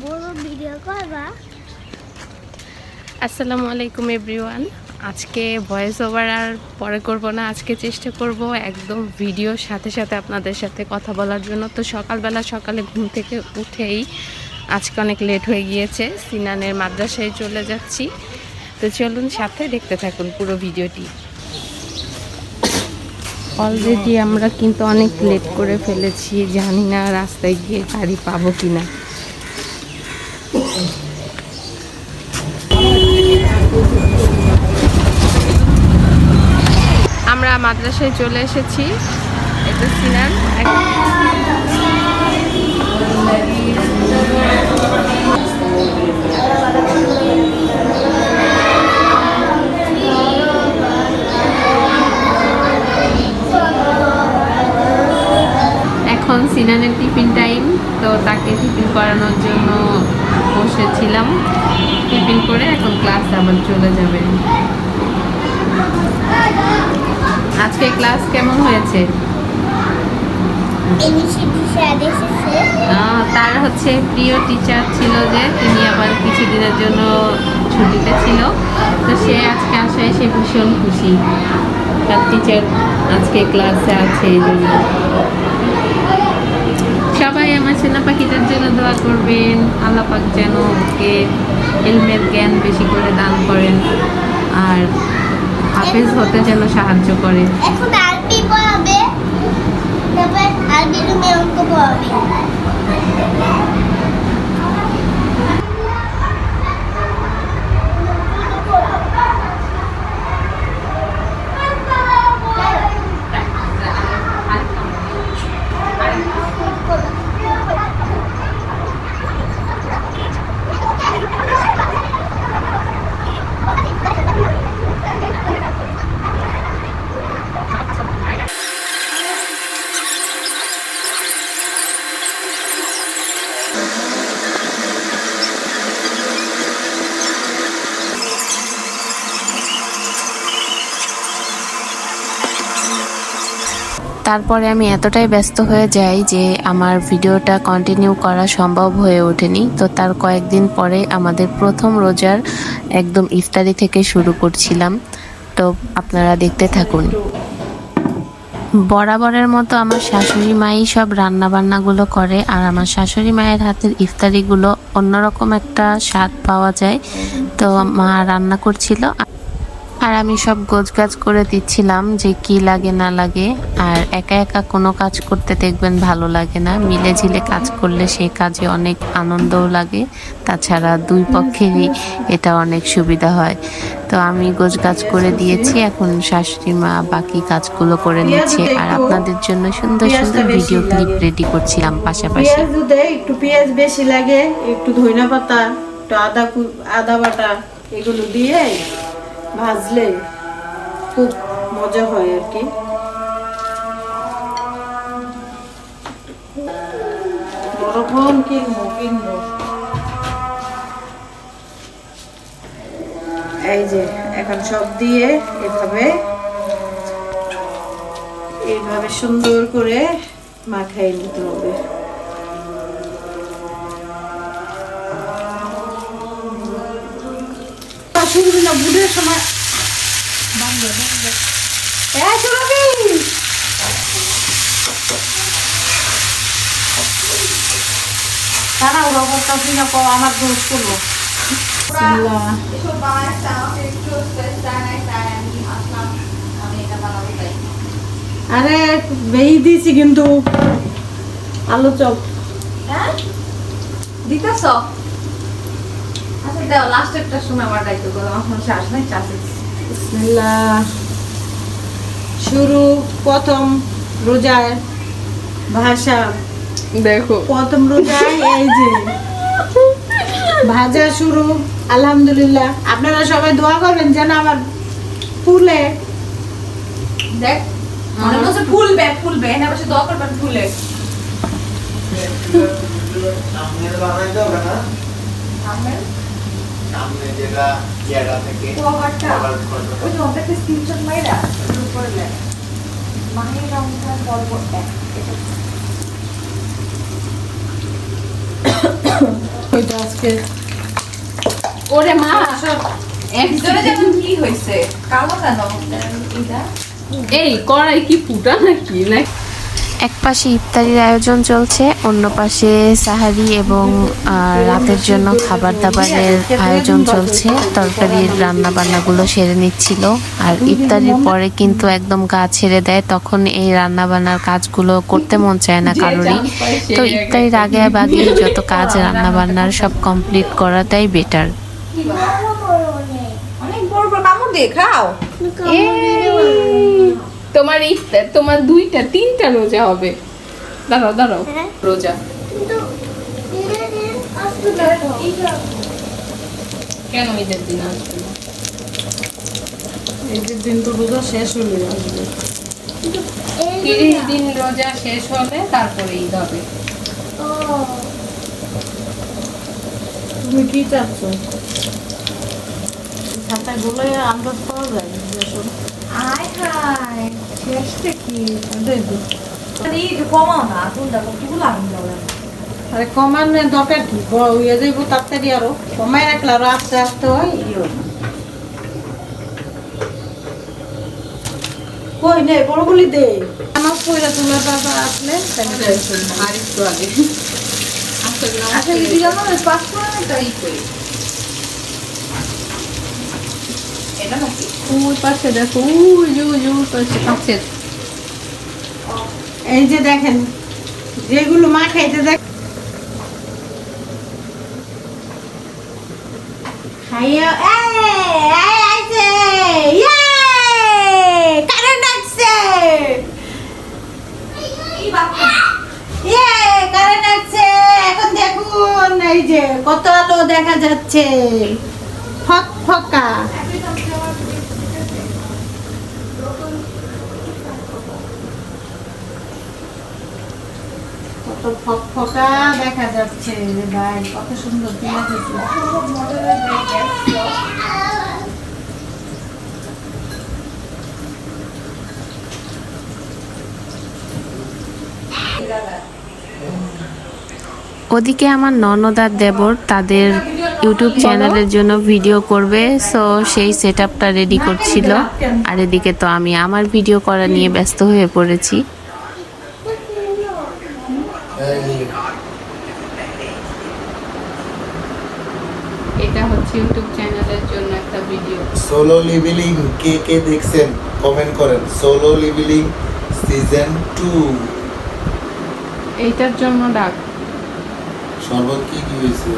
বড় ভিডিও করবা। আসসালামু আলাইকুম এভরিওয়ান। আজকে ভয়েস ওভার আর পরে করব না, আজকে চেষ্টা করব একদম ভিডিওর সাথে সাথে আপনাদের সাথে কথা বলার জন্য। তো সকালে ঘুম থেকে উঠেই আজকে অনেক লেট হয়ে গিয়েছে, সিনানের মাদ্রাসায় চলে যাচ্ছি। তো চলুন সাথে দেখতে থাকুন পুরো ভিডিওটি। অলরেডি আমরা কিন্তু অনেক লেট করে ফেলেছি, জানি না রাস্তায় গিয়ে গাড়ি পাবো কিনা। আমরা মাদ্রাসায় চলে এসেছি। এটা সিনান। এখন সিনানের টিফিন টাইম, তো তাকে টিফিন করানোর জন্য বসেছিলাম। টিফিন করে এখন ক্লাস আবার চলে যাবে। আজকে ক্লাস কেমন হয়েছে? তার হচ্ছে প্রিয় টিচার ছিল, যে তিনি আবার কিছুদিনের জন্য ছুটিতে ছিল, তো সে আজকে আসায় সে ভীষণ খুশি। তার টিচার আজকে ক্লাসে আছে, এই জন্য। সবাই আমার সেনা পাখিটার জন্য দোয়া করবেন, আল্লাহ পাক যেন ওকে ইলমের জ্ঞান বেশি করে দান করেন আর হাফেজ হতে যেন সাহায্য করে। এখন আরবি পড়াবে, তারপর আরবি রুমে অঙ্ক পড়াবে। তারপরে আমি এতটাই ব্যস্ত হয়ে যাই যে আমার ভিডিওটা কন্টিনিউ করা সম্ভব হয়ে ওঠেনি। তো তার কয়েকদিন পরে আমাদের প্রথম রোজার একদম ইফতারি থেকে শুরু করছিলাম, তো আপনারা দেখতে থাকুন। বরাবরের মতো আমার শাশুড়ি মাই সব রান্নাবান্নাগুলো করে, আর আমার শাশুড়ি মায়ের হাতের ইফতারিগুলো অন্যরকম একটা স্বাদ পাওয়া যায়। তো মা রান্না করছিল আর আমি সব গোছগাছ করে দিচ্ছিলাম যে কি লাগে না লাগে। আর একা একা কোনো কাজ করতে দেখবেন ভালো লাগে না, মিলে ঝিলে কাজ করলে সেই কাজে অনেক আনন্দও লাগে, তাছাড়া দুই পক্ষেরই এটা অনেক সুবিধা হয়। তো আমি গোছগাছ করে দিয়েছি, এখন শাশুড়ি মা বাকি কাজগুলো করে নিচ্ছে আর আপনাদের জন্য সুন্দর সুন্দর ভিডিও ক্লিপ রেডি করছিলাম পাশাপাশি। একটু পেঁয়াজ বেশি লাগে, একটু ধনিয়া পাতা, একটু আদা বাটা, এগুলো দিয়ে ভাজলে খুব মজা হয় আর কি। বরফন কিনবো এই যে এখন সব দিয়ে এইভাবে সুন্দর করে মাখাই নিতে হবে। বুড়ের সময় আমার দোষ করবো। আরে বেই দিছি কিন্তু আলু চপ দিতেছ। আচ্ছা দাও, লাস্ট একটা সময় আমার দায়িত্ব করো, আমার শ্বাস নাই, চাষে বিসমিল্লাহ। শুরু প্রথম রোজার ভাষা দেখো, প্রথম রোজায় এই যে ভাজা শুরু। আলহামদুলিল্লাহ, আপনারা সবাই দোয়া করবেন যেন আমার ফুলে। দেখ মনে হচ্ছে ফুলবে না, বসে দোয়া করবেন ফুলে। সামনে যেটা জায়গা থেকে ওই যে ওটাকে স্ক্রিনশট মাইরা শুরু করলে মাহির রমজান পর্ব 1 এটা ওইটা আজকে ওরে মা ভিতরে যেমন কি হয়েছে কালো কেন এটা এই কড়াই কি ফুটা নাকি এক পাশে ইফতারির আয়োজন চলছে, অন্য পাশে সাহারি এবং রাতের জন্য খাবার দাবারের আয়োজন চলছে। তরকারির রান্না বান্নাগুলো সেরে নিচ্ছিল। আর ইফতারির পরে কিন্তু একদম গা ছেড়ে দেয়, তখন এই রান্না বান্নার কাজগুলো করতে মন চায় না কারোরই। তো ইফতারির আগে আগে যত কাজ রান্না বান্নার সব কমপ্লিট করাটাই বেটার। অনেক বড় বড় কামড় দিয়ে খাও। তোমার ইফতার তোমার 2টা 3টা রোজা হবে। দাঁড়াও দাঁড়াও, রোজা কিন্তু ঈদের দিন আসবে দেখো। কেন ঈদের দিন আসবে না? এই যে দিন তো রোজা শেষ হলে আসবে। এই 30 দিন রোজা শেষ হলে তারপরে ঈদ হবে। ও তুমি কি চাচ্ছ? খাতায় বলে আন্দাজ পাওয়া যায় যেসব আয় হায় শেষটা কি এটাই তো। ঈদ কমাও না কোনটা কতগুলো আগুন জ্বলে আরে কমানোর দরকার কি, হয়ে যাইব তাড়াতাড়ি, আরো কমাই রাখলে আরো আস্তে আস্তে হয়। কই নে বড়গুলি দে, আমার কইরা তুলে বাবা আসলে আর একটু আগে আসলে কি জানো পাঁচ ফোড়নটা ই করি এটা নাকি ওই পাশে দেখো, ওই পাশে পাশের এই যে দেখেন যেগুলো মা খাইতে দেখ খাইয়া আইছে ইয়ে কারেন্ট আসছে, এই বাবা ইয়ে কারেন্ট আসছে। এখন দেখুন এই যে কত আলো দেখা যাচ্ছে, ফক ফকা। কত ফক ফকা দেখা যাচ্ছে ভাই, কত সুন্দর দিলা দিচ্ছে। মডেলের ব্রেক ওদিকে আমার ননদ আর দেবর তাদের ইউটিউব চ্যানেলের জন্য ভিডিও করবে, সো সেই সেটআপটা রেডি করছিল। আর এদিকে তো আমি আমার ভিডিও করা নিয়ে ব্যস্ত হয়ে পড়েছি। এটা হচ্ছে ইউটিউব চ্যানেলের জন্য একটা ভিডিও। সোলো লিভিলিং কে কে দেখছেন কমেন্ট করেন। সোলো লিভিলিং সিজন 2 এইটার জন্য ডাক শরবত কি কি হয়েছে?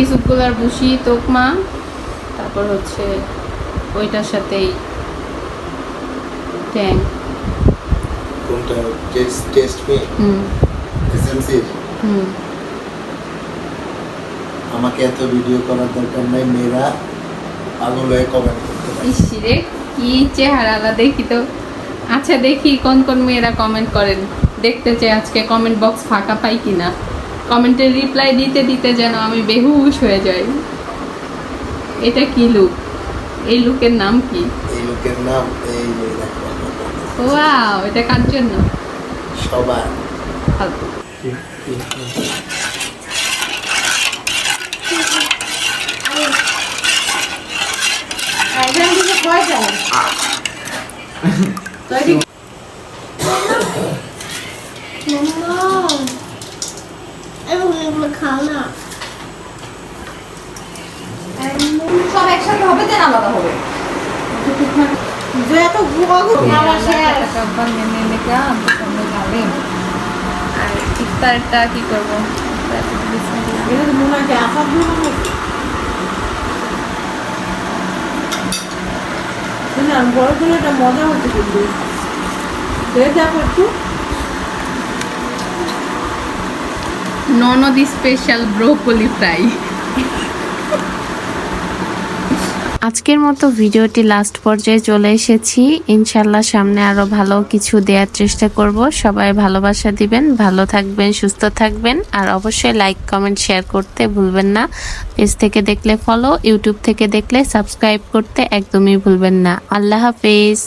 ইসুপগুলার বুশি তোকমা, তারপর হচ্ছে ওইটার সাথেই ট্যাং। কোনটা? Test me SMC. আমাকে এত ভিডিও করার দরকার নাই, মেয়েরা পাগল হয়ে কমেন্ট করতে পারে। ইসরে কি চেহারালা দেখি তো। আচ্ছা দেখি কোন কোন মেয়েরা কমেন্ট করেন, দেখতে চাই আজকে কমেন্ট বক্স ফাঁকা পাই কিনা। কমেন্টের রিপ্লাই দিতে দিতে যেন আমি বেহুশ হয়ে যাই। এটা কি লুক? এই লুকের নাম কি? এই লোকের নাম এই ওয়াও, এটা কার জন্য? সবার। ফালতু। এখান থেকে কয়টা তৈরি এগুলো খাও না। সব একসাথে হবে দেন আলাদা হবে যে এত গুয়াগুলো খাওয়া শেষ। আর ইফতারটা কি করবো? এটা তো মনে হয় আসার জন্য না, বড় করে এটা মজা হচ্ছে কিন্তু দেখো একটু। ননদ স্পেশাল ব্রোকলি ফ্রাই। আজকের মতো ভিডিওটি লাস্ট পর্যায়ে চলে এসেছি। ইনশাল্লাহ সামনে আরো ভালো কিছু দেওয়ার চেষ্টা করব। সবাই ভালোবাসা দিবেন, ভালো থাকবেন, সুস্থ থাকবেন। আর অবশ্যই লাইক কমেন্ট শেয়ার করতে ভুলবেন না। পেজ থেকে দেখলে ফলো, ইউটিউব থেকে দেখলে সাবস্ক্রাইব করতে একদমই ভুলবেন না। আল্লাহ হাফেজ।